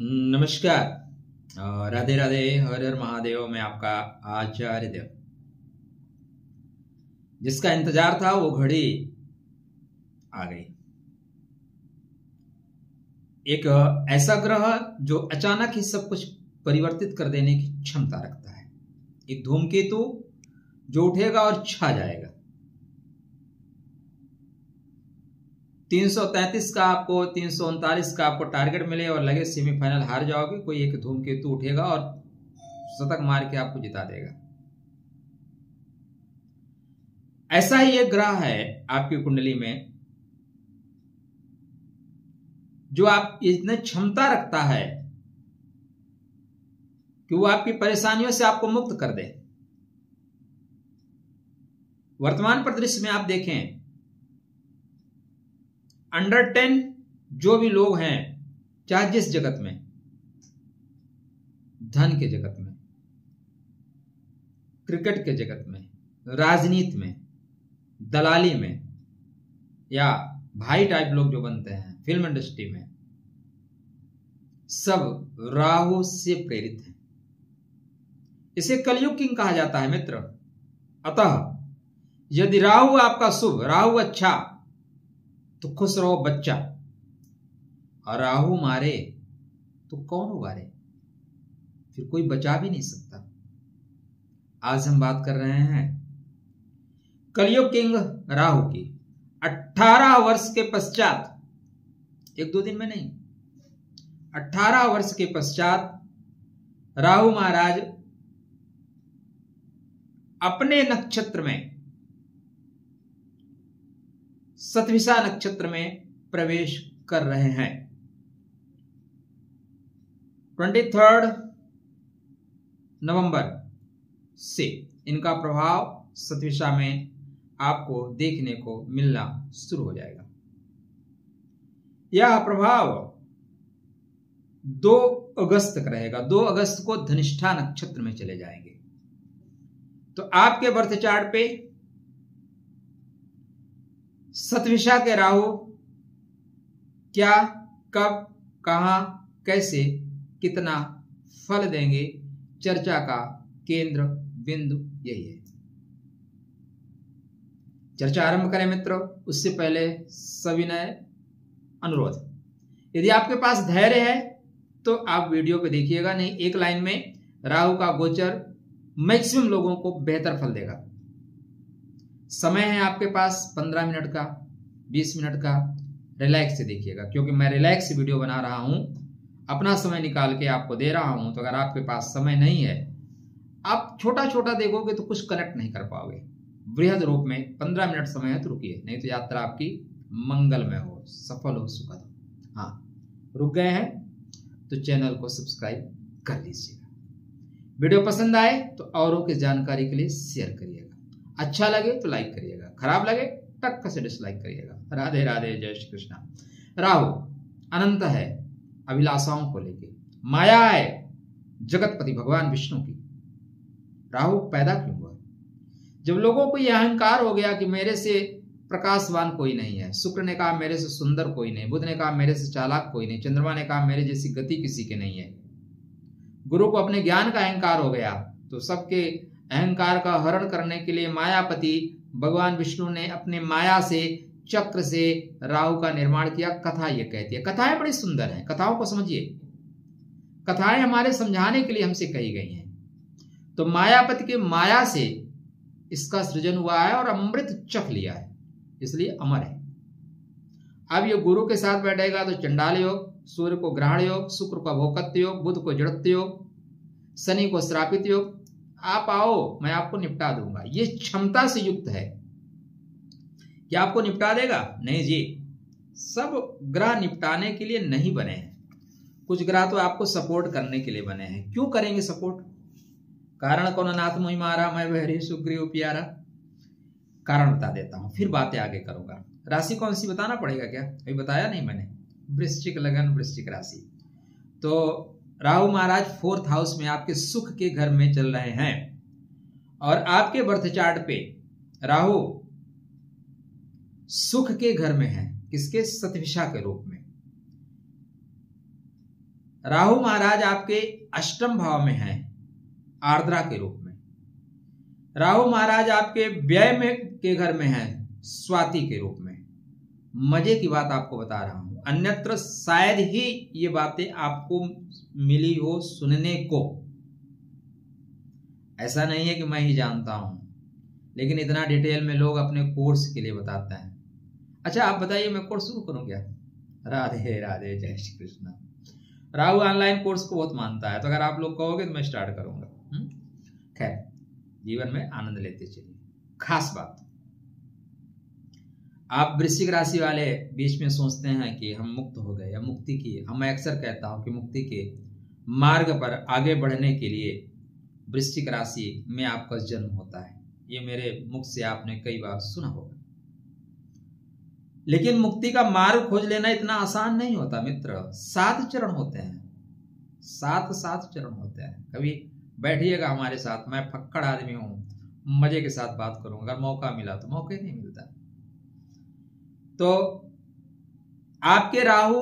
नमस्कार, राधे राधे, हर हर महादेव। मैं आपका आचार्य देव। जिसका इंतजार था वो घड़ी आ गई। एक ऐसा ग्रह जो अचानक ही सब कुछ परिवर्तित कर देने की क्षमता रखता है। एक धूमकेतु जो उठेगा और छा जाएगा। 333 का आपको 339 का आपको टारगेट मिले और लगे सेमीफाइनल हार जाओगे, कोई एक धूमकेतु उठेगा और शतक मार के आपको जिता देगा। ऐसा ही एक ग्रह है आपकी कुंडली में जो आप इतनी क्षमता रखता है कि वो आपकी परेशानियों से आपको मुक्त कर दे। वर्तमान परिदृश्य में आप देखें, अंडर 10 जो भी लोग हैं, चाहे जिस जगत में, धन के जगत में, क्रिकेट के जगत में, राजनीति में, दलाली में, या भाई टाइप लोग जो बनते हैं फिल्म इंडस्ट्री में, सब राहु से प्रेरित हैं। इसे कलयुग किंग कहा जाता है मित्र। अतः यदि राहु आपका शुभ, राहु अच्छा, तो खुश रहो बच्चा, और राहु मारे तो कौन उबारे, फिर कोई बचा भी नहीं सकता। आज हम बात कर रहे हैं कलयुग किंग राहु की। 18 वर्ष के पश्चात, एक दो दिन में नहीं, 18 वर्ष के पश्चात राहु महाराज अपने नक्षत्र में, सतभिषा नक्षत्र में प्रवेश कर रहे हैं। 23 नवंबर से इनका प्रभाव सतभिषा में आपको देखने को मिलना शुरू हो जाएगा। यह प्रभाव 2 अगस्त तक रहेगा। 2 अगस्त को धनिष्ठा नक्षत्र में चले जाएंगे। तो आपके बर्थ चार्ट पे सतभिषा के राहु क्या, कब, कहां, कैसे, कितना फल देंगे, चर्चा का केंद्र बिंदु यही है। चर्चा आरंभ करें मित्रों, उससे पहले सविनय अनुरोध, यदि आपके पास धैर्य है तो आप वीडियो पे देखिएगा, नहीं एक लाइन में राहु का गोचर मैक्सिमम लोगों को बेहतर फल देगा। समय है आपके पास 15 मिनट का, 20 मिनट का, रिलैक्स से देखिएगा, क्योंकि मैं रिलैक्स वीडियो बना रहा हूं, अपना समय निकाल के आपको दे रहा हूं। तो अगर आपके पास समय नहीं है, आप छोटा छोटा देखोगे तो कुछ कनेक्ट नहीं कर पाओगे। बृहद रूप में 15 मिनट समय है तो रुकिए, नहीं तो यात्रा आपकी मंगलमय हो, सफल हो, सुखद हो। हाँ, रुक गए हैं तो चैनल को सब्सक्राइब कर लीजिएगा। वीडियो पसंद आए तो औरों की जानकारी के लिए शेयर करिएगा। अच्छा लगे तो लाइक करिएगा, खराब लगे टक से डिसलाइक करिएगा। राधे राधे, जय श्री कृष्णा। राहु अनंत है अभिलाषाओं को लेके, माया है जगतपति भगवान विष्णु की। राहु पैदा क्यों हुआ? जब लोगों को यह अहंकार हो गया कि मेरे से प्रकाशवान कोई नहीं है। शुक्र ने कहा मेरे से सुंदर कोई नहीं, बुध ने कहा मेरे से चालाक कोई नहीं, चंद्रमा ने कहा मेरे जैसी गति किसी के नहीं है। गुरु को अपने ज्ञान का अहंकार हो गया, तो सबके अहंकार का हरण करने के लिए मायापति भगवान विष्णु ने अपने माया से, चक्र से राहु का निर्माण किया। कथा ये कहती है, कथाएं बड़ी सुंदर हैं, कथाओं को समझिए। कथाएं हमारे समझाने के लिए हमसे कही गई हैं। तो मायापति के माया से इसका सृजन हुआ है और अमृत चख लिया है, इसलिए अमर है। अब ये गुरु के साथ बैठेगा तो चंडाल योग, सूर्य को ग्रहण योग, शुक्र को भोक्तृ योग, बुध को जड़त्व योग, शनि को श्रापित योग। आप आओ, मैं आपको निपटा दूंगा। ये क्षमता से युक्त है। क्या आपको निपटा देगा? नहीं जी, सब ग्रह निपटाने के लिए नहीं बने हैं। कुछ ग्रह तो आपको सपोर्ट करने के लिए बने हैं। क्यों करेंगे सपोर्ट? कारण कौन नाथ मुहि मारा, मैं बहरी सुग्रीव प्यारा। कारण बता देता हूं, फिर बातें आगे करूंगा। राशि कौन सी बताना पड़ेगा क्या? अभी बताया नहीं मैंने। वृश्चिक लगन, वृश्चिक राशि। तो राहु महाराज 4th हाउस में आपके सुख के घर में चल रहे हैं, और आपके बर्थ चार्ट पे राहु सुख के घर में है। किसके? सतभिषा के रूप में। राहु महाराज आपके अष्टम भाव में हैं आर्द्रा के रूप में। राहु महाराज आपके व्यय में के घर में हैं स्वाति के रूप में। मजे की बात आपको बता रहा हूं, अन्यत्र शायद ही ये बातें आपको मिली हो सुनने को। ऐसा नहीं है कि मैं ही जानता हूं, लेकिन इतना डिटेल में लोग अपने कोर्स के लिए बताते हैं। अच्छा आप बताइए, मैं कोर्स शुरू करूं क्या? राधे राधे, जय श्री कृष्ण। राहु ऑनलाइन कोर्स को बहुत मानता है, तो अगर आप लोग कहोगे तो मैं स्टार्ट करूंगा। खैर, जीवन में आनंद लेते चलिए। खास बात, आप वृश्चिक राशि वाले बीच में सोचते हैं कि हम मुक्त हो गए या मुक्ति की, मैं अक्सर कहता हूं कि मुक्ति के मार्ग पर आगे बढ़ने के लिए वृश्चिक राशि में आपका जन्म होता है। ये मेरे मुख से आपने कई बार सुना होगा। लेकिन मुक्ति का मार्ग खोज लेना इतना आसान नहीं होता मित्र। 7 चरण होते हैं, 7 चरण होते हैं। कभी बैठिएगा हमारे साथ, मैं फक्कड़ आदमी हूं, मजे के साथ बात करूंगा। अगर मौका मिला तो, मौका ही नहीं मिलता। तो आपके राहु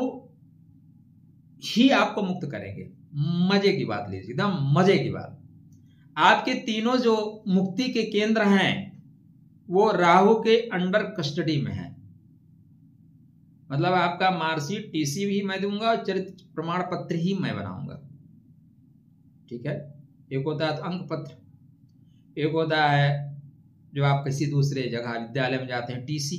ही आपको मुक्त करेंगे। मजे की बात लीजिए, एकदम मजे की बात। आपके तीनों जो मुक्ति के केंद्र हैं वो राहु के अंडर कस्टडी में है। मतलब आपका मार्कशीट टीसी भी मैं दूंगा और चरित्र प्रमाण पत्र ही मैं बनाऊंगा। ठीक है, एक होता है तो अंक पत्र, एक होता है जो आप किसी दूसरे जगह विद्यालय में जाते हैं टीसी,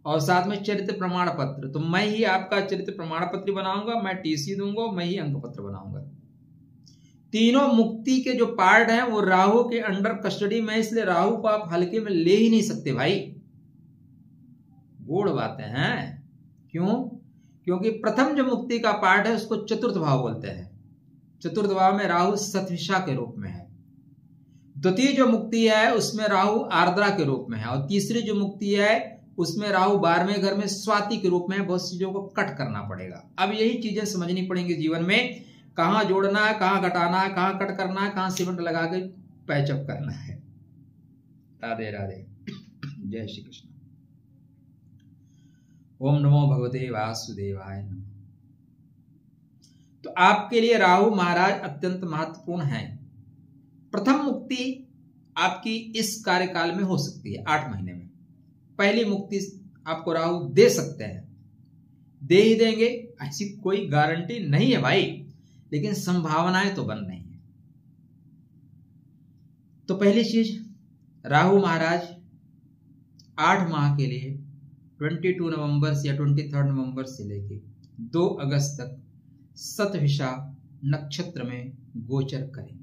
और साथ में चरित्र प्रमाण पत्र। तो मैं ही आपका चरित्र प्रमाण पत्र बनाऊंगा, मैं टीसी दूंगा, मैं ही अंक पत्र बनाऊंगा। तीनों मुक्ति के जो पार्ट हैं वो राहु के अंडर कस्टडी में, इसलिए राहु को आप हल्के में ले ही नहीं सकते भाई। गूढ़ बातें हैं। क्यों? क्योंकि प्रथम जो मुक्ति का पार्ट है उसको चतुर्थ भाव बोलते हैं। चतुर्थ भाव में राहु सतविषा के रूप में है। द्वितीय जो मुक्ति है उसमें राहु आर्द्रा के रूप में है, और तीसरी जो मुक्ति है उसमें राहु 12वें घर में स्वाति के रूप में है। बहुत चीजों को कट करना पड़ेगा। अब यही चीजें समझनी पड़ेंगी जीवन में, कहां जोड़ना है, कहां घटाना है, कहां कट करना है, कहां सीमेंट लगा के पैचअप करना है। राधे राधे, जय श्री कृष्ण। ओम नमो भगवते वासुदेवाय नमः। तो आपके लिए राहु महाराज अत्यंत महत्वपूर्ण है। प्रथम मुक्ति आपकी इस कार्यकाल में हो सकती है 8 महीने में। पहली मुक्ति आपको राहु दे सकते हैं, दे ही देंगे, ऐसी कोई गारंटी नहीं है भाई, लेकिन संभावनाएं तो बन रही हैं। तो पहली चीज, राहु महाराज 8 माह के लिए 22 नवंबर से या 23 नवंबर से लेके 2 अगस्त तक सतविषा नक्षत्र में गोचर करेंगे।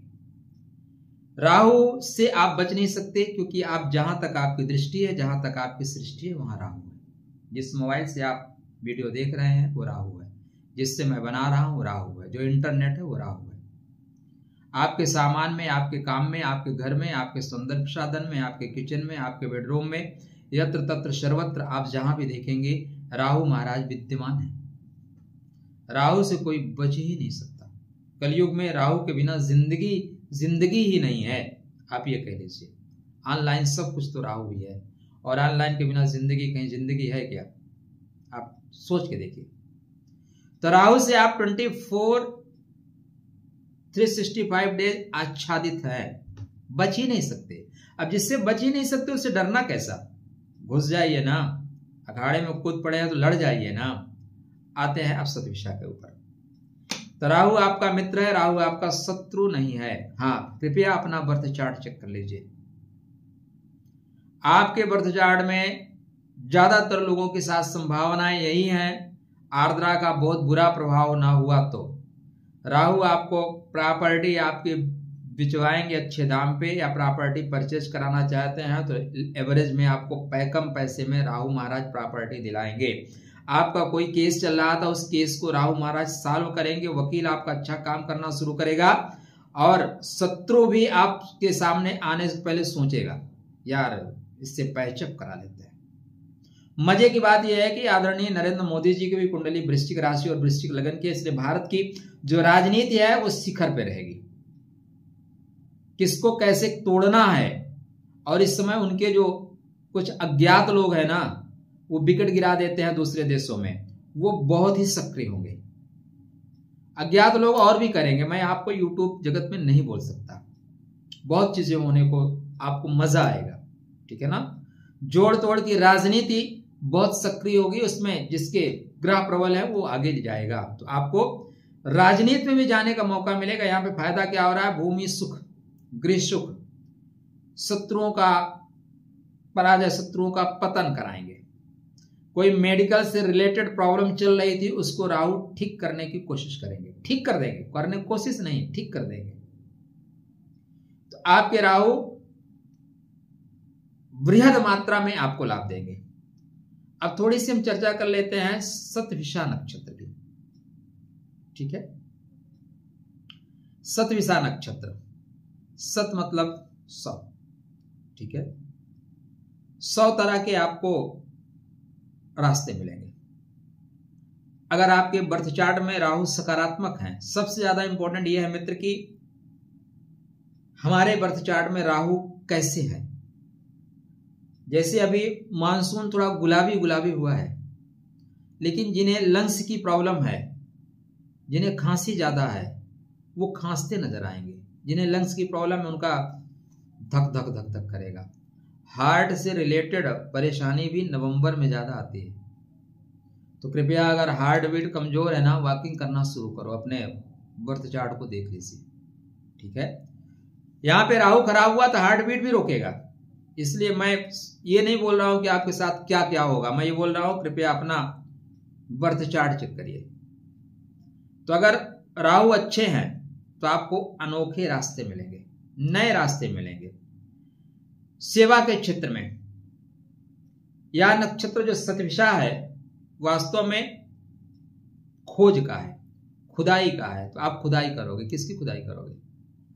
राहु से आप बच नहीं सकते, क्योंकि आप जहां तक आपकी दृष्टि है, जहां तक आपकी सृष्टि है, वहां राहु है। जिस मोबाइल से आप वीडियो देख रहे हैं वो राहु है, जिससे मैं बना रहा हूं वो राहु है, जो इंटरनेट है वो राहु है। आपके सामान में, आपके काम में, आपके घर में, आपके सौंदर्य साधन में, आपके किचन में, आपके बेडरूम में, यत्र तत्र सर्वत्र आप जहां भी देखेंगे राहु महाराज विद्यमान है। राहु से कोई बच ही नहीं सकता। कलयुग में राहु के बिना जिंदगी ही नहीं है, आप ये कह लीजिए। ऑनलाइन सब कुछ तो राहु ही है, और ऑनलाइन के बिना जिंदगी, कहीं जिंदगी है क्या? आप सोच के देखिए। तो राहु से आप 365 डेज आच्छादित है, बच ही नहीं सकते। अब जिससे बच ही नहीं सकते उससे डरना कैसा? घुस जाइए ना, अखाड़े में कूद पड़े हैं तो लड़ जाइए ना। आते हैं अब सतविषा के ऊपर। तो राहु आपका मित्र है, राहु आपका शत्रु नहीं है। हाँ, कृपया अपना बर्थ चार्ट चेक कर लीजिए। आपके बर्थ चार्ट में ज्यादातर लोगों के साथ संभावनाएं यही हैं, आर्द्रा का बहुत बुरा प्रभाव ना हुआ तो राहु आपको प्रॉपर्टी आपकी बिचवाएंगे अच्छे दाम पे, या प्रॉपर्टी परचेज कराना चाहते हैं तो एवरेज में आपको कम पैसे में राहु महाराज प्रॉपर्टी दिलाएंगे। आपका कोई केस चल रहा था, उस केस को राहु महाराज सॉल्व करेंगे। वकील आपका अच्छा काम करना शुरू करेगा, और शत्रु भी आपके सामने आने से पहले सोचेगा यार इससे पैचअप करा लेते हैं। मजे की बात यह है कि आदरणीय नरेंद्र मोदी जी की भी कुंडली वृश्चिक राशि और वृश्चिक लगन की, इसलिए भारत की जो राजनीति है वो शिखर पे रहेगी। किसको कैसे तोड़ना है, और इस समय उनके जो कुछ अज्ञात लोग हैं ना, वो विकेट गिरा देते हैं दूसरे देशों में, वो बहुत ही सक्रिय होंगे। अज्ञात लोग और भी करेंगे, मैं आपको यूट्यूब जगत में नहीं बोल सकता। बहुत चीजें होने को आपको मजा आएगा, ठीक है ना। जोड़ तोड़ की राजनीति बहुत सक्रिय होगी, उसमें जिसके ग्रह प्रबल है वो आगे जाएगा। तो आपको राजनीति में भी जाने का मौका मिलेगा। यहाँ पे फायदा क्या हो रहा है, भूमि सुख, गृह सुख, शत्रुओं का पराजय, शत्रुओं का पतन कराएंगे। कोई मेडिकल से रिलेटेड प्रॉब्लम चल रही थी उसको राहु ठीक करने की कोशिश करेंगे, ठीक कर देंगे, करने की कोशिश नहीं, ठीक कर देंगे। तो आपके राहु बृहद मात्रा में आपको लाभ देंगे। अब थोड़ी सी हम चर्चा कर लेते हैं शतभिषा नक्षत्र की, ठीक है। शतभिषा नक्षत्र, सत मतलब 100, ठीक है। 100 तरह के आपको रास्ते मिलेंगे। अगर आपके बर्थ चार्ट में राहु सकारात्मक है, सबसे ज्यादा इंपॉर्टेंट यह है मित्र कि हमारे बर्थ चार्ट में राहु कैसे है। जैसे अभी मानसून थोड़ा गुलाबी गुलाबी हुआ है, लेकिन जिन्हें लंग्स की प्रॉब्लम है, जिन्हें खांसी ज्यादा है, वो खांसते नजर आएंगे। जिन्हें लंग्स की प्रॉब्लम है उनका धक धक धक धक करेगा। हार्ट से रिलेटेड परेशानी भी नवंबर में ज्यादा आती है। तो कृपया अगर हार्ट बीट कमजोर है ना, वॉकिंग करना शुरू करो, अपने बर्थ चार्ट को देख लीजिए, ठीक है। यहां पे राहु खराब हुआ तो हार्ट बीट भी रोकेगा। इसलिए मैं ये नहीं बोल रहा हूं कि आपके साथ क्या क्या होगा, मैं ये बोल रहा हूं कृपया अपना बर्थ चार्ट चेक करिए। तो अगर राहु अच्छे हैं तो आपको अनोखे रास्ते मिलेंगे, नए रास्ते मिलेंगे। सेवा के क्षेत्र में यह नक्षत्र जो शतभिषा है वास्तव में खोज का है, खुदाई का है। तो आप खुदाई करोगे, किसकी खुदाई करोगे?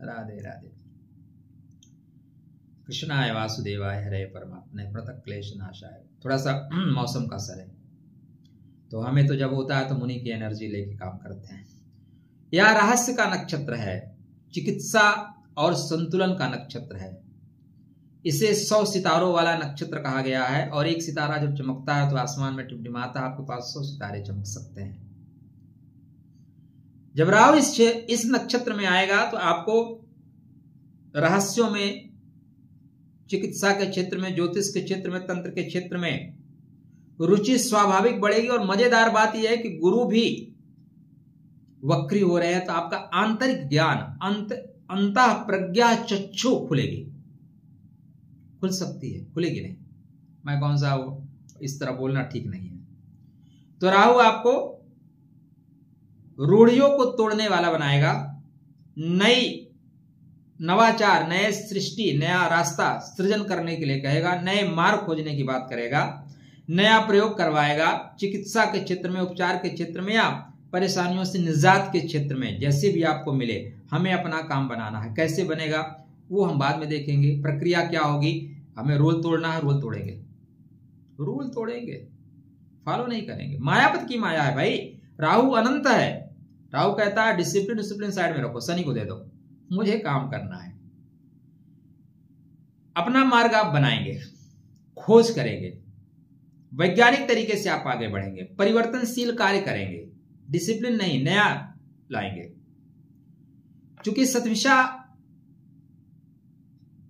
राधे राधे। कृष्णाय वासुदेवाय हरे परमात्मने प्रणत क्लेश नाशाय। थोड़ा सा मौसम का असर है, तो हमें तो जब होता है तो मुनि की एनर्जी लेके काम करते हैं। यह रहस्य का नक्षत्र है, चिकित्सा और संतुलन का नक्षत्र है। इसे 100 सितारों वाला नक्षत्र कहा गया है, और एक सितारा जब चमकता है तो आसमान में टिमटिमाता है, आपके पास 100 सितारे चमक सकते हैं। जब राहु इस नक्षत्र में आएगा तो आपको रहस्यों में, चिकित्सा के क्षेत्र में, ज्योतिष के क्षेत्र में, तंत्र के क्षेत्र में रुचि स्वाभाविक बढ़ेगी। और मजेदार बात यह है कि गुरु भी वक्री हो रहे हैं, तो आपका आंतरिक ज्ञान, अंतः प्रज्ञा चक्षु खुलेगी, खुल सकती है, खुलेगी नहीं। मैं कौन सा इस तरह बोलना ठीक नहीं है। तो राहु आपको रूढ़ियों को तोड़ने वाला बनाएगा, नई नवाचार, नए सृष्टि, नया रास्ता सृजन करने के लिए कहेगा, नए मार्ग खोजने की बात करेगा, नया प्रयोग करवाएगा। चिकित्सा के क्षेत्र में, उपचार के क्षेत्र में, या परेशानियों से निजात के क्षेत्र में, जैसे भी आपको मिले, हमें अपना काम बनाना है। कैसे बनेगा वो हम बाद में देखेंगे। प्रक्रिया क्या होगी, हमें रूल तोड़ना है, रूल तोड़ेंगे, रूल तोड़ेंगे, फॉलो नहीं करेंगे। मायापत की माया है भाई, राहु अनंत है। राहु कहता है डिसिप्लिन साइड में रखो, शनि को दे दो, मुझे काम करना है। अपना मार्ग आप बनाएंगे, खोज करेंगे, वैज्ञानिक तरीके से आप आगे बढ़ेंगे, परिवर्तनशील कार्य करेंगे, डिसिप्लिन नहीं, नया लाएंगे। चूंकि शतभिषा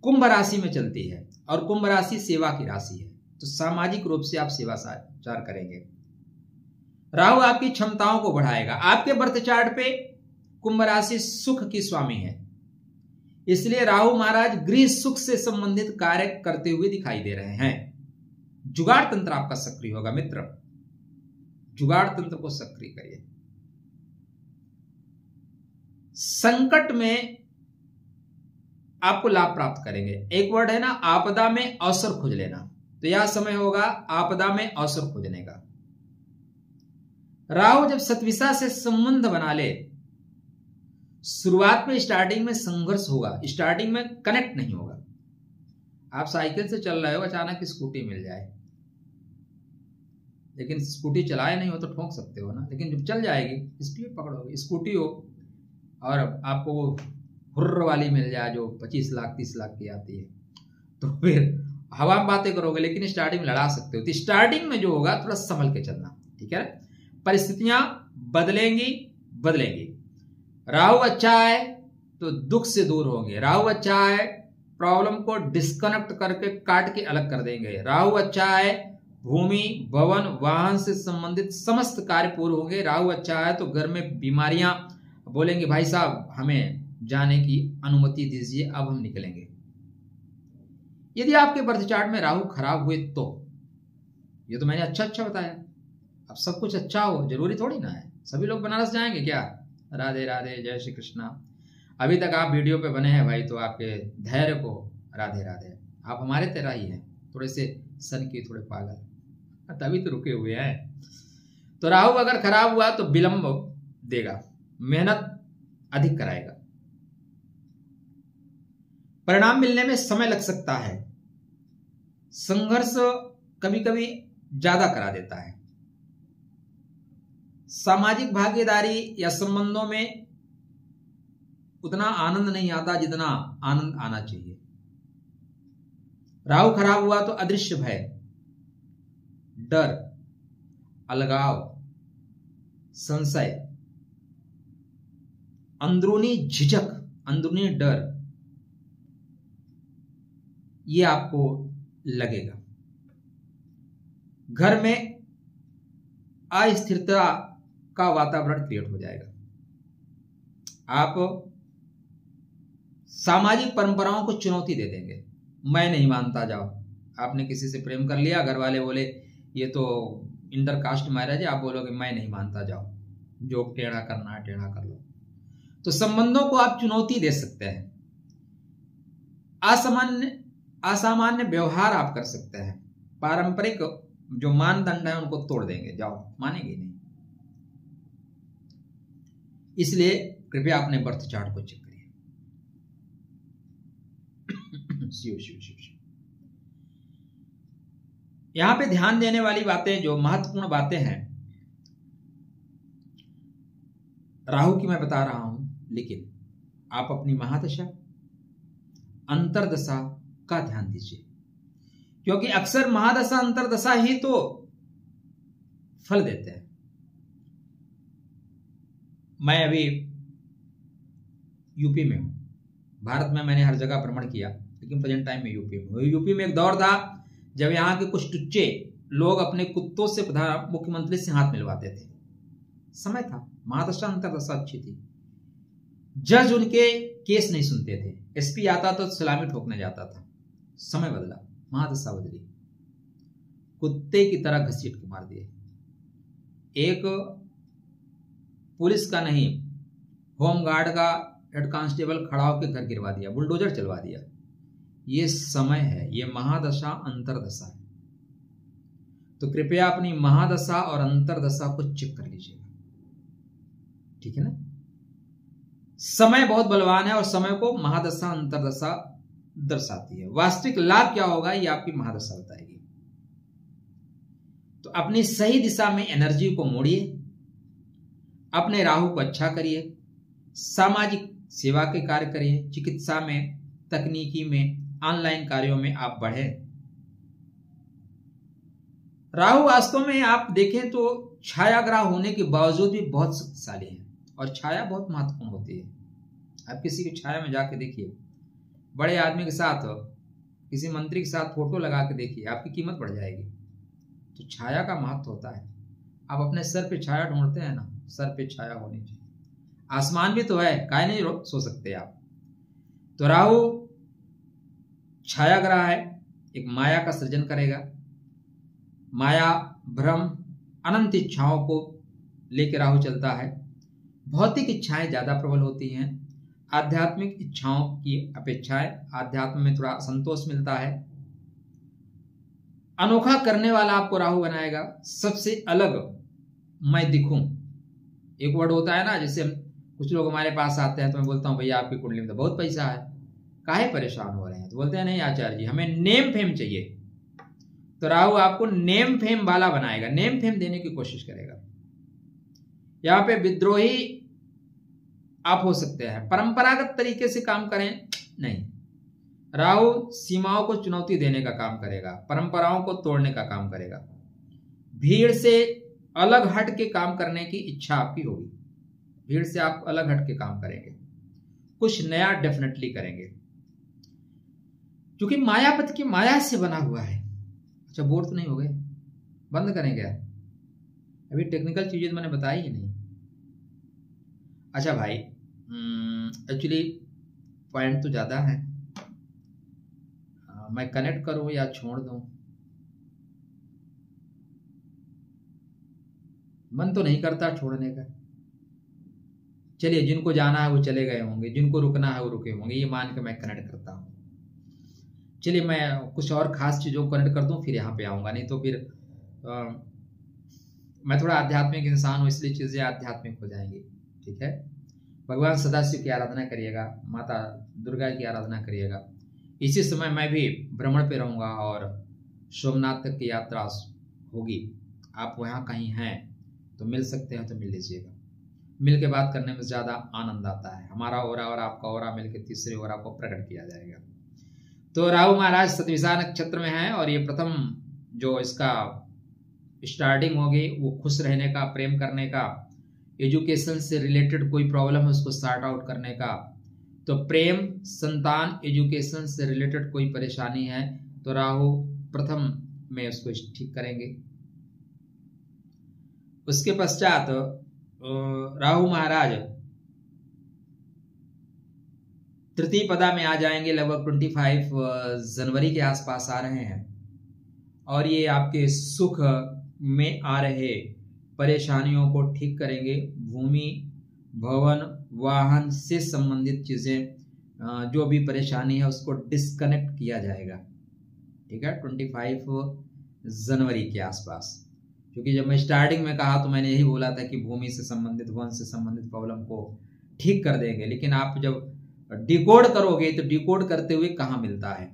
कुंभ राशि में चलती है, और कुंभ राशि सेवा की राशि है, तो सामाजिक रूप से आप सेवाचार करेंगे। राहु आपकी क्षमताओं को बढ़ाएगा। आपके बर्थ चार्ट पे कुंभ राशि सुख की स्वामी है, इसलिए राहु महाराज गृह सुख से संबंधित कार्य करते हुए दिखाई दे रहे हैं। जुगाड़ तंत्र आपका सक्रिय होगा मित्र, जुगाड़ तंत्र को सक्रिय करिए। संकट में आपको लाभ प्राप्त करेंगे। एक वर्ड है ना, आपदा में अवसर खोज लेना, तो यह समय होगा आपदा में अवसर खोजने का। राहु जब शतभिषा से संबंध बना ले, शुरुआत में स्टार्टिंग में संघर्ष होगा, स्टार्टिंग में कनेक्ट नहीं होगा। आप साइकिल से चल रहे हो, अचानक स्कूटी मिल जाए, लेकिन स्कूटी चलाए नहीं हो तो ठोक सकते हो ना, लेकिन जब चल जाएगी स्पीड पकड़ोगे। स्कूटी हो और आपको वो हुर्र वाली मिल जाए जो 25 लाख 30 लाख की आती है, तो फिर हवा में बातें करोगे, लेकिन स्टार्टिंग में लड़ा सकते हो। तो स्टार्टिंग में जो होगा थोड़ा संभल के चलना, ठीक है। परिस्थितियां बदलेंगी, राहु अच्छा है तो दुख से दूर होंगे। राहु अच्छा है, प्रॉब्लम को डिस्कनेक्ट करके काट के अलग कर देंगे। राहु अच्छा है, भूमि भवन वाहन से संबंधित समस्त कार्य पूर्ण होंगे। राहु अच्छा है तो घर में बीमारियां, बोलेंगे भाई साहब हमें जाने की अनुमति दीजिए, अब हम निकलेंगे। यदि आपके बर्थ चार्ट में राहु खराब हुए तो, ये तो मैंने अच्छा बताया, अब सब कुछ अच्छा हो जरूरी थोड़ी ना है। सभी लोग बनारस जाएंगे क्या? राधे राधे, जय श्री कृष्णा। अभी तक आप वीडियो पे बने हैं भाई तो आपके धैर्य को राधे राधे। आप हमारे तरह ही हैं, थोड़े से सन की थोड़े पागल, तभी तो रुके हुए हैं। तो राहु अगर खराब हुआ तो विलंब देगा, मेहनत अधिक कराएगा, परिणाम मिलने में समय लग सकता है, संघर्ष कभी कभी ज्यादा करा देता है, सामाजिक भागीदारी या संबंधों में उतना आनंद नहीं आता जितना आनंद आना चाहिए। राहु खराब हुआ तो अदृश्य भय, डर, अलगाव, संशय, अंदरूनी झिझक, अंदरूनी डर, ये आपको लगेगा। घर में अस्थिरता का वातावरण क्रिएट हो जाएगा। आप सामाजिक परंपराओं को चुनौती दे देंगे। मैं नहीं मानता, जाओ। आपने किसी से प्रेम कर लिया, घर वाले बोले ये तो इंटरकास्ट मैरिज है, आप बोलोगे मैं नहीं मानता, जाओ जो टेढ़ा करना है टेढ़ा कर लो। तो संबंधों को आप चुनौती दे सकते हैं। असामान्य व्यवहार आप कर सकते हैं। पारंपरिक जो मानदंड है उनको तोड़ देंगे, जाओ, मानेंगे नहीं। इसलिए कृपया अपने बर्थ चार्ट को चेक करिए। शिव शिव शिव शिव। यहां पे ध्यान देने वाली बातें, जो महत्वपूर्ण बातें हैं, राहु की मैं बता रहा हूं, लेकिन आप अपनी महादशा अंतरदशा का ध्यान दीजिए, क्योंकि अक्सर महादशा अंतरदशा ही तो फल देते हैं। मैं अभी यूपी में हूं। भारत में मैंने हर जगह भ्रमण किया, लेकिन प्रेजेंट टाइम में यूपी में हूं। यूपी में एक दौर था जब यहां के कुछ टुच्चे लोग अपने कुत्तों से मुख्यमंत्री से हाथ मिलवाते थे। समय था, महादशा अंतरदशा अच्छी थी। जज उनके केस नहीं सुनते थे, एसपी आता तो सलामी ठोकने जाता था। समय बदला, महादशा बदली, कुत्ते की तरह घसीट के मार दिए। एक पुलिस का नहीं, होमगार्ड का हेड कांस्टेबल खड़ा होकर घर गिरवा दिया, बुलडोजर चलवा दिया। ये समय है, ये महादशा अंतरदशा है। तो कृपया अपनी महादशा और अंतरदशा को चेक कर लीजिएगा, ठीक है ना। समय बहुत बलवान है और समय को महादशा अंतरदशा दर्शाती है। वास्तविक लाभ क्या होगा ये आपकी महादशा बताएगी। तो अपनी सही दिशा में एनर्जी को मोड़िए, अपने राहु को अच्छा करिए, सामाजिक सेवा के कार्य करिए, चिकित्सा में, तकनीकी में, ऑनलाइन कार्यों में आप बढ़े। राहु वास्तव में आप देखें तो छाया ग्रह होने के बावजूद भी बहुत शक्तिशाली है, और छाया बहुत महत्वपूर्ण होती है। आप किसी की छाया में जाके देखिए, बड़े आदमी के साथ, किसी मंत्री के साथ फोटो लगा के देखिए, आपकी कीमत बढ़ जाएगी। तो छाया का महत्व होता है। आप अपने सर पे छाया ढूंढते हैं ना, सर पे छाया होनी चाहिए। आसमान भी तो है, काहे नहीं सो सकते आप। तो राहु छाया ग्रह है, एक माया का सृजन करेगा। माया, भ्रम, अनंत इच्छाओं को लेकर राहु चलता है। भौतिक इच्छाएं ज्यादा प्रबल होती हैं, आध्यात्मिक इच्छाओं की अपेक्षाएं आध्यात्म में थोड़ा संतोष मिलता है। अनोखा करने वाला आपको राहु बनाएगा, सबसे अलग मैं दिखूं। एक वर्ड होता है ना, जैसे कुछ लोग हमारे पास आते हैं तो मैं बोलता हूं भैया आपकी कुंडली में तो बहुत पैसा है, काहे परेशान हो रहे हैं? तो बोलते हैं नहीं आचार्य जी, हमें नेम फेम चाहिए। तो राहु आपको नेम फेम वाला बनाएगा, नेम फेम देने की कोशिश करेगा। यहां पे विद्रोही आप हो सकते हैं, परंपरागत तरीके से काम करें नहीं। राहु सीमाओं को चुनौती देने का काम करेगा, परंपराओं को तोड़ने का काम करेगा। भीड़ से अलग हट के काम करने की इच्छा आपकी होगी, भीड़ से आप अलग हट के काम करेंगे, कुछ नया डेफिनेटली करेंगे, क्योंकि मायापति की माया से बना हुआ है। अच्छा, बोर तो नहीं हो गए? बंद करें क्या? अभी टेक्निकल चीजें तो मैंने बताई ही नहीं। अच्छा भाई, एक्चुअली पॉइंट तो ज्यादा है, मैं कनेक्ट करूं या छोड़ दूं? मन तो नहीं करता छोड़ने का। चलिए, जिनको जाना है वो चले गए होंगे, जिनको रुकना है वो रुके होंगे, ये मान के मैं कनेक्ट करता हूँ। चलिए, मैं कुछ और खास चीज़ों को कनेक्ट कर दूँ, फिर यहाँ पे आऊँगा, नहीं तो फिर मैं थोड़ा आध्यात्मिक इंसान हूँ, इसलिए चीज़ें आध्यात्मिक हो जाएंगी। ठीक है, भगवान सदाशिव की आराधना करिएगा, माता दुर्गा की आराधना करिएगा। इसी समय मैं भी भ्रमण पे रहूँगा और सोमनाथ तक की यात्रा होगी। आप वहाँ कहीं हैं तो मिल सकते हैं तो मिल लीजिएगा। मिल के बात करने में ज़्यादा आनंद आता है। हमारा ओरा और आपका ओरा मिल के तीसरे ओरा को प्रकट किया जाएगा। तो राहु महाराज सतविसा नक्षत्र में है और ये प्रथम जो इसका स्टार्टिंग होगी वो खुश रहने का, प्रेम करने का, एजुकेशन से रिलेटेड कोई प्रॉब्लम है उसको सॉर्ट आउट करने का। तो प्रेम, संतान, एजुकेशन से रिलेटेड कोई परेशानी है तो राहु प्रथम में उसको ठीक करेंगे। उसके पश्चात राहु महाराज तृतीय पदा में आ जाएंगे, लगभग 25 जनवरी के आसपास आ रहे हैं और ये आपके सुख में आ रहे परेशानियों को ठीक करेंगे। भूमि, भवन, वाहन से संबंधित चीजें जो भी परेशानी है उसको डिस्कनेक्ट किया जाएगा। ठीक है, 25 जनवरी के आसपास। क्योंकि जब मैं स्टार्टिंग में कहा तो मैंने यही बोला था कि भूमि से संबंधित, वन से संबंधित प्रॉब्लम को ठीक कर देंगे, लेकिन आप जब डिकोड करोगे तो डिकोड करते हुए कहाँ मिलता है,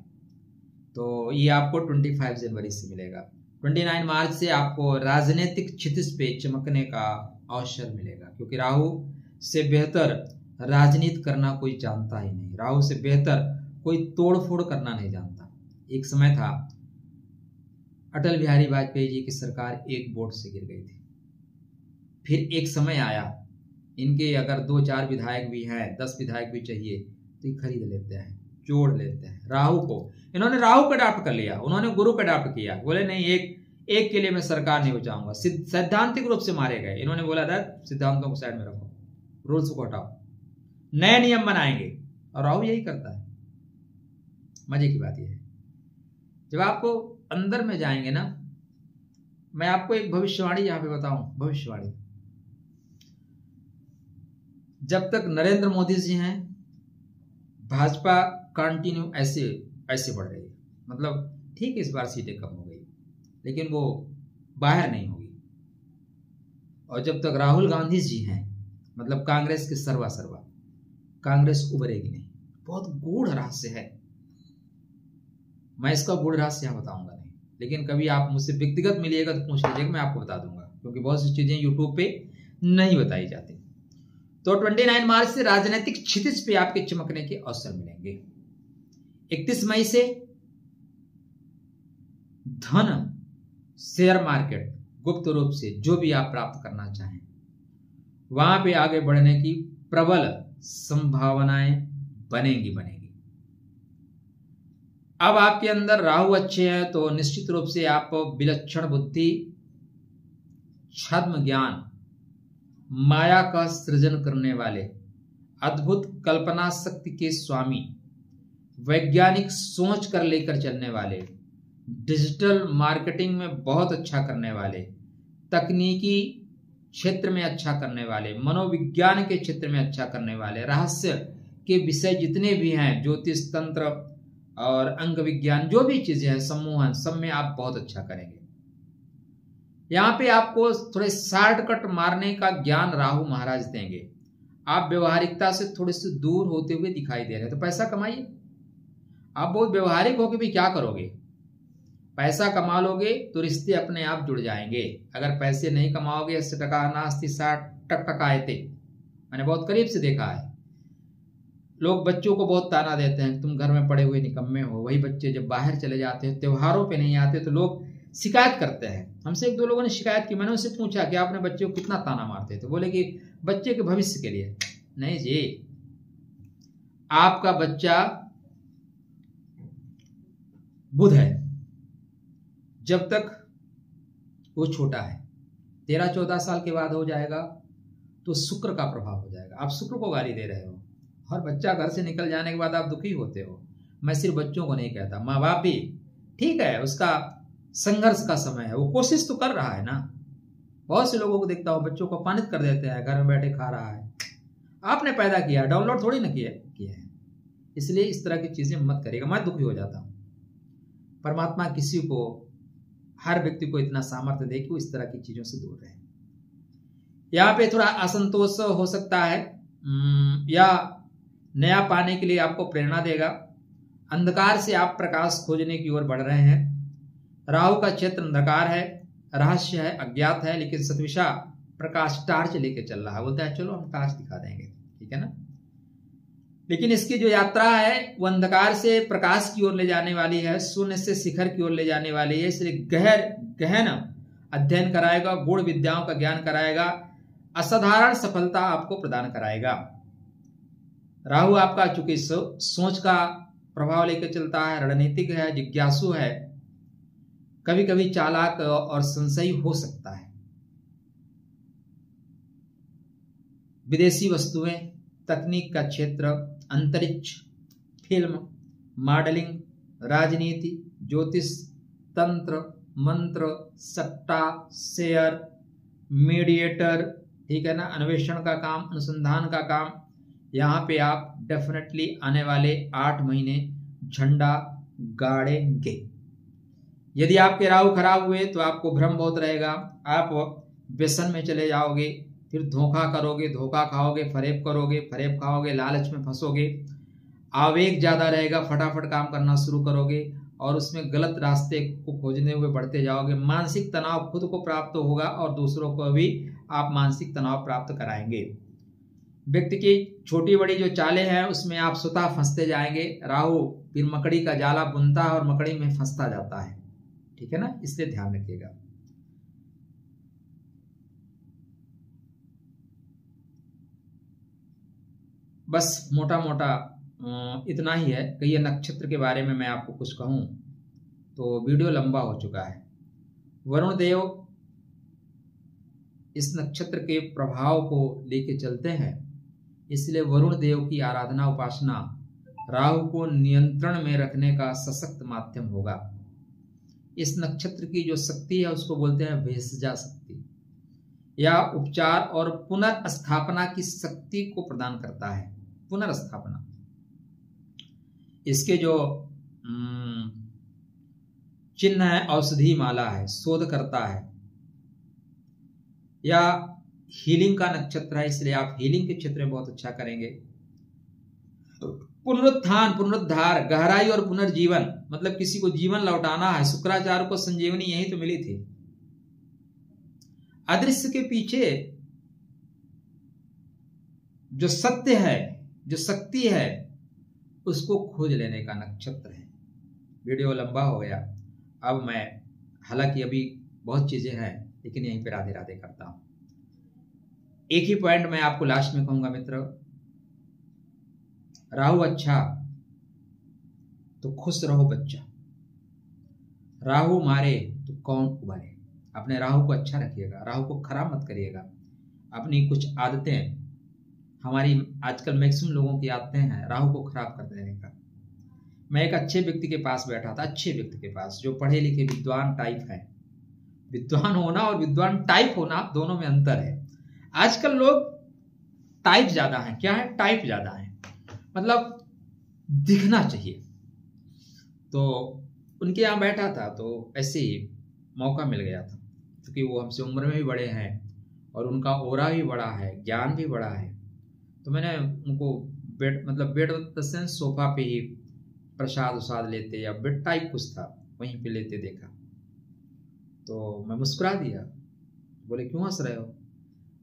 तो ये आपको 25 जनवरी से मिलेगा। 29 मार्च से आपको राजनीतिक क्षितिज पे चमकने का अवसर मिलेगा, क्योंकि राहु से बेहतर राजनीति करना कोई जानता ही नहीं, राहु से बेहतर कोई तोड़फोड़ करना नहीं जानता। एक समय था अटल बिहारी वाजपेयी जी की सरकार एक वोट से गिर गई थी। फिर एक समय आया, इनके अगर 2-4 विधायक भी हैं, 10 विधायक भी चाहिए तो ये खरीद लेते हैं, जोड़ लेते हैं राहु को। इन्होंने राहु को अडॉप्ट कर लिया, उन्होंने गुरु को अडॉप्ट किया। बोले नहीं, एक के लिए मैं सरकार नहीं बचाऊंगा। सैद्धांतिक रूप से मारे गए। इन्होंने बोला था सिद्धांतों को साइड में रखो, रूल्स को हटाओ, नए नियम बनाएंगे, और राहु यही करता है। मजे की बात यह है, जब आपको अंदर में जाएंगे ना, मैं आपको एक भविष्यवाणी यहां पे बताऊं। भविष्यवाणी, जब तक नरेंद्र मोदी जी हैं, भाजपा कंटिन्यू ऐसे बढ़ रही है। मतलब ठीक है, इस बार सीटें कम हो गई, लेकिन वो बाहर नहीं होगी। और जब तक राहुल गांधी जी हैं, मतलब कांग्रेस के सर्वा कांग्रेस उभरेगी नहीं। बहुत गूढ़ रहस्य है, मैं इसका गूढ़ रहस्य यहां बताऊंगा नहीं, लेकिन कभी आप मुझसे व्यक्तिगत मिलिएगा तो पूछ लीजिएगा, मैं आपको बता दूंगा, क्योंकि बहुत सी चीजें यूट्यूब पे नहीं बताई जाती। तो 29 मार्च से राजनीतिक क्षितिज पे आपके चमकने के अवसर मिलेंगे। 31 मई से धन, शेयर मार्केट, गुप्त रूप से जो भी आप प्राप्त करना चाहें, वहां पे आगे बढ़ने की प्रबल संभावनाएं बनेंगी। अब आपके अंदर राहु अच्छे हैं तो निश्चित रूप से आप विलक्षण बुद्धि, छद्म ज्ञान, माया का सृजन करने वाले, अद्भुत कल्पना शक्ति के स्वामी, वैज्ञानिक सोच कर लेकर चलने वाले, डिजिटल मार्केटिंग में बहुत अच्छा करने वाले, तकनीकी क्षेत्र में अच्छा करने वाले, मनोविज्ञान के क्षेत्र में अच्छा करने वाले, रहस्य के विषय जितने भी हैं, ज्योतिष, तंत्र और अंग विज्ञान, जो भी चीजें हैं, सम्मोहन, सब में आप बहुत अच्छा करेंगे। यहाँ पे आपको थोड़े शॉर्टकट मारने का ज्ञान राहु महाराज देंगे। आप व्यवहारिकता से थोड़े से दूर होते हुए दिखाई दे रहे हैं, तो पैसा कमाइए। आप बहुत व्यवहारिक होकर भी क्या करोगे? पैसा कमा लोगे तो रिश्ते अपने आप जुड़ जाएंगे। अगर पैसे नहीं कमाओगे, टका नास्ति साठ टकटकायते, मैंने बहुत करीब से देखा है। लोग बच्चों को बहुत ताना देते हैं, तुम घर में पड़े हुए निकम्मे हो। वही बच्चे जब बाहर चले जाते हैं, त्योहारों पे नहीं आते, तो लोग शिकायत करते हैं। हमसे 1-2 लोगों ने शिकायत की, मैंने उनसे पूछा कि आपने बच्चे को कितना ताना मारते थे? बोले कि बच्चे के भविष्य के लिए। नहीं जी, आपका बच्चा बुध है, जब तक वो छोटा है, 13-14 साल के बाद हो जाएगा तो शुक्र का प्रभाव हो जाएगा। आप शुक्र को गाली दे रहे हो और बच्चा घर से निकल जाने के बाद आप दुखी होते हो। मैं सिर्फ बच्चों को नहीं कहता, माँ बाप भी, ठीक है, उसका संघर्ष का समय है, वो कोशिश तो कर रहा है ना। बहुत से लोगों को देखता हूँ बच्चों को अपमानित कर देते हैं, घर में बैठे खा रहा है। आपने पैदा किया, डाउनलोड थोड़ी ना किया है। इसलिए इस तरह की चीजें मत करिएगा, मैं दुखी हो जाता हूँ। परमात्मा किसी को, हर व्यक्ति को इतना सामर्थ्य दे कि वो इस तरह की चीजों से दूर रहे। यहाँ पे थोड़ा असंतोष हो सकता है या नया पाने के लिए आपको प्रेरणा देगा। अंधकार से आप प्रकाश खोजने की ओर बढ़ रहे हैं। राहु का क्षेत्र अंधकार है, रहस्य है, अज्ञात है, लेकिन सतविशा प्रकाश टार्च लेके चल रहा है। बोलता है चलो हम टार्च दिखा देंगे, ठीक है ना। लेकिन इसकी जो यात्रा है वो अंधकार से प्रकाश की ओर ले जाने वाली है, शून्य से शिखर की ओर ले जाने वाली है। इसलिए गहन अध्ययन कराएगा, गूढ़ विद्याओं का ज्ञान कराएगा, असाधारण सफलता आपको प्रदान कराएगा। राहु आपका चूंकि सोच का प्रभाव लेकर चलता है, रणनीतिक है, जिज्ञासु है, कभी कभी चालाक और संशयी हो सकता है। विदेशी वस्तुएं, तकनीक का क्षेत्र, अंतरिक्ष, फिल्म, मॉडलिंग, राजनीति, ज्योतिष, तंत्र, मंत्र, सट्टा, शेयर, मीडिएटर, ठीक है ना, अन्वेषण का काम, अनुसंधान का काम, यहाँ पे आप डेफिनेटली आने वाले 8 महीने झंडा गाड़ेंगे। यदि आपके राहु खराब हुए तो आपको भ्रम बहुत रहेगा, आप व्यसन में चले जाओगे, फिर धोखा करोगे, धोखा खाओगे, फरेब करोगे, फरेब खाओगे, लालच में फंसोगे, आवेग ज्यादा रहेगा, फटाफट काम करना शुरू करोगे और उसमें गलत रास्ते को खोजने हुए बढ़ते जाओगे। मानसिक तनाव खुद को प्राप्त होगा और दूसरों को भी आप मानसिक तनाव प्राप्त कराएंगे। व्यक्ति की छोटी बड़ी जो चालें हैं उसमें आप स्वतः फंसते जाएंगे। राहु फिर मकड़ी का जाला बुनता है और मकड़ी में फंसता जाता है, ठीक है ना, इसलिए ध्यान रखिएगा। बस मोटा मोटा इतना ही है कि ये नक्षत्र के बारे में मैं आपको कुछ कहूं तो वीडियो लंबा हो चुका है। वरुण देव इस नक्षत्र के प्रभाव को लेके चलते हैं, इसलिए वरुण देव की आराधना उपासना राहु को नियंत्रण में रखने का सशक्त माध्यम होगा। इस नक्षत्र की जो शक्ति है उसको बोलते हैं भेषजा शक्ति, या उपचार और पुनर्स्थापना की शक्ति को प्रदान करता है। पुनर्स्थापना, इसके जो चिन्ह है औषधि माला है, शोध करता है, या हीलिंग का नक्षत्र है, इसलिए आप हीलिंग के क्षेत्र में बहुत अच्छा करेंगे। पुनरुत्थान, पुनरुद्धार, गहराई और पुनर्जीवन, मतलब किसी को जीवन लौटाना है। शुक्राचार्य को संजीवनी यही तो मिली थी। अदृश्य के पीछे जो सत्य है, जो शक्ति है, उसको खोज लेने का नक्षत्र है। वीडियो लंबा हो गया, अब मैं, हालांकि अभी बहुत चीजें हैं, लेकिन यहीं पे राधे राधे करता हूं। एक ही पॉइंट मैं आपको लास्ट में कहूंगा मित्र, राहु अच्छा तो खुश रहो बच्चा, राहु मारे तो कौन उबारे। अपने राहु को अच्छा रखिएगा, राहु को खराब मत करिएगा। अपनी कुछ आदतें, हमारी आजकल मैक्सिमम लोगों की आदतें हैं राहु को खराब कर देने का। मैं एक अच्छे व्यक्ति के पास बैठा था, अच्छे व्यक्ति के पास, जो पढ़े लिखे विद्वान टाइप है। विद्वान होना और विद्वान टाइप होना दोनों में अंतर है। आजकल लोग टाइप ज्यादा है, क्या है, टाइप ज्यादा है, मतलब दिखना चाहिए। तो उनके यहाँ बैठा था तो ऐसे ही मौका मिल गया था, क्योंकि वो हमसे उम्र में भी बड़े हैं और उनका ओरा भी बड़ा है, ज्ञान भी बड़ा है। तो मैंने उनको बेड सोफा पे ही प्रसाद उसाद लेते या बेड टाइप कुछ था वहीं पे लेते देखा, तो मैं मुस्कुरा दिया। बोले क्यों हंस रहे हो?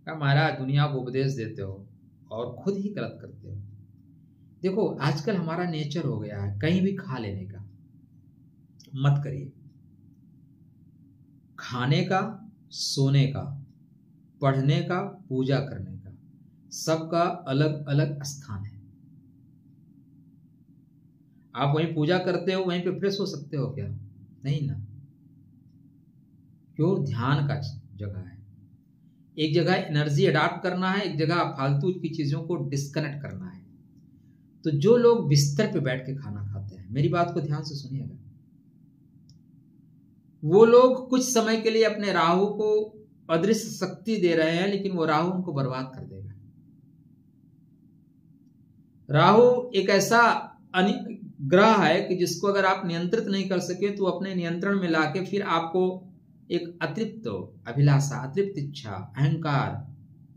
कहा महाराज दुनिया को उपदेश देते हो और खुद ही गलत करते हो। देखो आजकल हमारा नेचर हो गया है कहीं भी खा लेने का, मत करिए। खाने का, सोने का, पढ़ने का, पूजा करने का, सबका अलग अलग स्थान है। आप वहीं पूजा करते हो, वहीं पे फ्रेश हो सकते हो क्या? नहीं ना। क्यों? ध्यान का जगह है। एक जगह एनर्जी अडॉप्ट करना है, एक जगह फालतू की चीजों को डिस्कनेक्ट करना है। तो जो लोग बिस्तर पे बैठ के खाना खाते हैं, मेरी बात को ध्यान से सुनिएगा, वो लोग कुछ समय के लिए अपने राहु को अदृश्य शक्ति दे रहे हैं, लेकिन वो राहु उनको बर्बाद कर देगा। राहु एक ऐसा ग्रह है कि जिसको अगर आप नियंत्रित नहीं कर सके तो अपने नियंत्रण में लाके फिर आपको एक अतृप्त अभिलाषा, अतृप्त इच्छा, अहंकार,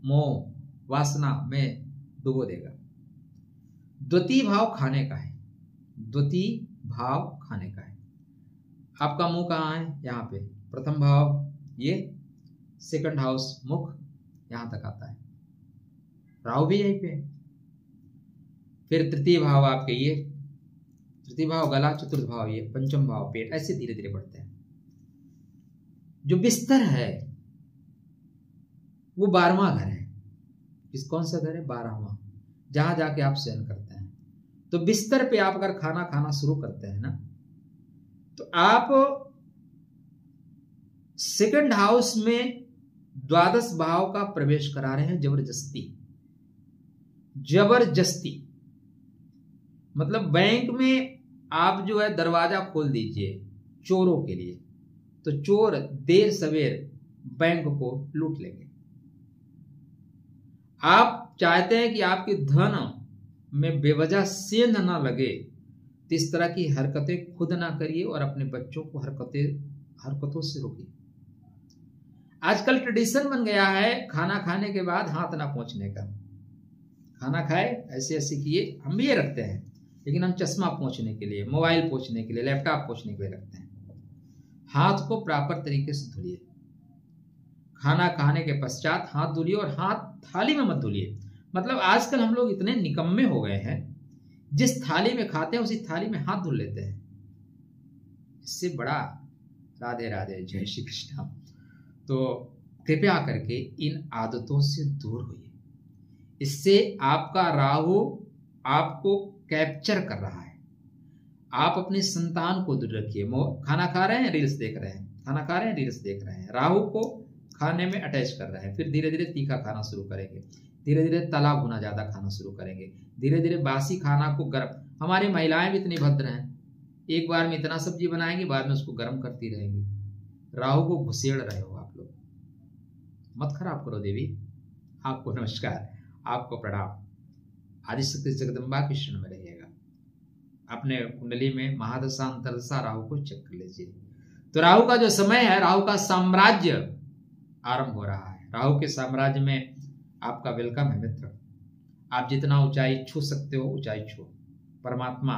मोह, वासना में डुबो देगा। द्वितीय भाव खाने का है, द्वितीय भाव खाने का है। आपका मुंह कहाँ है? यहाँ पे। प्रथम भाव ये, सेकंड हाउस मुख यहां तक आता है, राहु भी यहीं पे। फिर तृतीय भाव आपके ये, तृतीय भाव गला, चतुर्थ भाव ये, पंचम भाव पेट, ऐसे धीरे धीरे बढ़ते हैं। जो बिस्तर है वो 12वां घर है। कौन सा घर है? 12वां, जहां जाके आप शयन करते हैं। तो बिस्तर पे आप अगर खाना खाना शुरू करते हैं ना, तो आप सेकंड हाउस में द्वादश भाव का प्रवेश करा रहे हैं जबरदस्ती। जबरदस्ती मतलब बैंक में आप जो है दरवाजा खोल दीजिए चोरों के लिए, तो चोर देर सवेर बैंक को लूट लेंगे। आप चाहते हैं कि आपके धन में बेवजह सेंध ना लगे, तो इस तरह की हरकतें खुद ना करिए और अपने बच्चों को हरकतों से रोकिए। आजकल ट्रेडिशन बन गया है खाना खाने के बाद हाथ ना पोंछने का। खाना खाए ऐसे ऐसे किए, हम भी ये रखते हैं, लेकिन हम चश्मा पोंछने के लिए, मोबाइल पोंछने के लिए, लैपटॉप पोंछने के लिए रखते हैं। हाथ को प्रॉपर तरीके से धुलिए। खाना खाने के पश्चात हाथ धुलिए, और हाथ थाली में मत धुलिए। मतलब आजकल हम लोग इतने निकम्मे हो गए हैं, जिस थाली में खाते हैं उसी थाली में हाथ धुल लेते हैं। इससे बड़ा राधे राधे, जय श्री कृष्ण। तो कृपया करके इन आदतों से दूर होइए। इससे आपका राहु आपको कैप्चर कर रहा है। आप अपनी संतान को दूर रखिए। खाना खा रहे हैं, रील्स देख रहे हैं, खाना खा रहे हैं, रील्स देख रहे हैं, राहु को खाने में अटैच कर रहे हैं। फिर धीरे धीरे तीखा खाना शुरू करेंगे, धीरे धीरे तला भुना ज्यादा खाना शुरू करेंगे, धीरे धीरे बासी खाना को गर्म। हमारी महिलाएं भी इतनी भद्र हैं, एक बार में इतना सब्जी बनाएंगी, बाद में उसको गर्म करती रहेंगी। राहु को घुसेड़ रहे हो आप लोग। मत खराब करो देवी। आपको नमस्कार, आपको प्रणाम। आदिशक्ति जगदम्बा के शरण में रहिएगा। अपने कुंडली में महादशा अंतरदशा राहु को चेक कर लीजिए। तो राहु का जो समय है, राहु का साम्राज्य आरंभ हो रहा है। राहु के साम्राज्य में आपका वेलकम है मित्र। आप जितना ऊंचाई छू सकते हो ऊंचाई छू। परमात्मा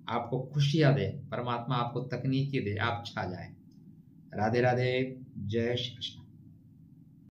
आपको खुशियां दे, परमात्मा आपको तकनीकी दे, आप छा जाए। राधे राधे, जय श्री कृष्ण।